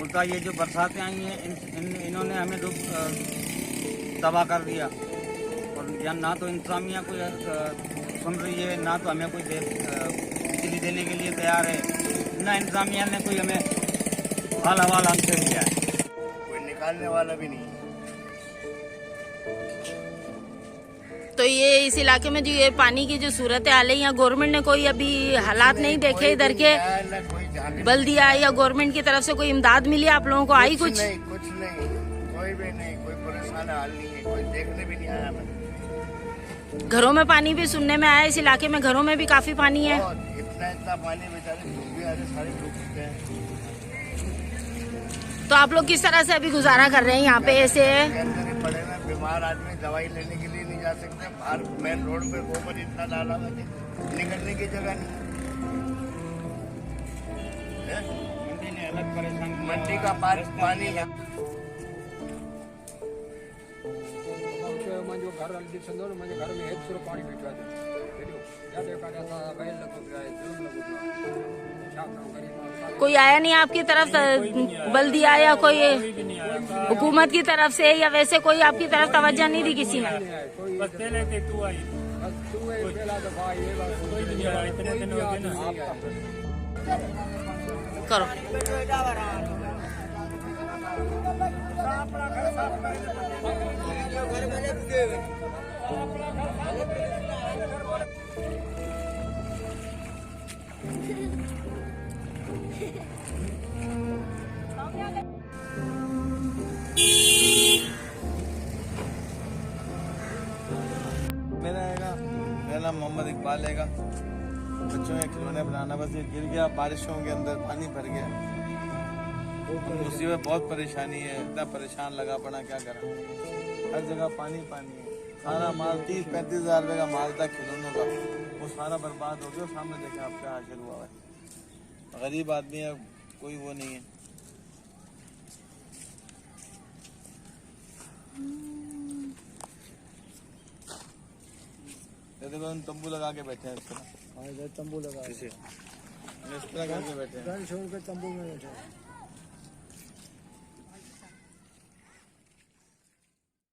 उल्टा ये जो बरसातें आई हैं इन्होंने हमें तबाह कर दिया। और यहाँ ना तो इंतजामिया कोई सुन रही है, ना तो हमें कोई बिजली देने के लिए तैयार है, ना इंतजामिया ने कोई हमें हाल हवाल हमसे लिया है। कोई निकालने वाला भी नहीं है। तो ये इस इलाके में जो ये पानी की जो सूरत हाल है, यहाँ गवर्नमेंट ने कोई अभी हालात नहीं देखे इधर के? बल्दिया या गवर्नमेंट की तरफ से कोई इमदाद मिली आप लोगों को? आई कुछ नहीं, कुछ नहीं, कोई भी नहीं, कोई परेशान हाल नहीं है, कोई देखने भी नहीं आया। घरों में पानी भी सुनने में आया, इस इलाके में घरों में भी काफी पानी है। इतना पानी बेचारे सारे डूब चुके हैं। तो आप लोग किस तरह से अभी गुजारा कर रहे हैं यहाँ पे? ऐसे पड़े ना, बीमार आदमी दवाई लेने के लिए नहीं जा सकते, बाहर मेन रोड पे गोबर इतना डाला हुआ है, निकलने की जगह नहीं। मंडी ने अलग परेशान, मंडी का पानी घर में एक सुर पानी बैठा कोई आया नहीं आपकी तरफ? बल्दिया या कोई हुकूमत की तरफ से या वैसे कोई आपकी तरफ तवज्जो नहीं दी किसी ने? करो मेरा नाम मोहम्मद इकबाल है। बच्चों के खिलौने बनाना, बस ये गिर गया बारिशों के अंदर, पानी भर गया। मुसीबत बहुत परेशानी है, इतना परेशान लगा पड़ा, क्या करा। हर जगह पानी पानी है। सारा माल 30-35 हज़ार रुपये का माल था खिलौनों का, वो सारा बर्बाद हो गया। सामने देखें आप क्या हासिल हुआ है। गरीब आदमी है, कोई वो नहीं है। देखो हम तंबू लगा के बैठे हैं इस तरह। तंबू लगा इस तरह करके बैठे हैं। तंबू में बैठे हैं।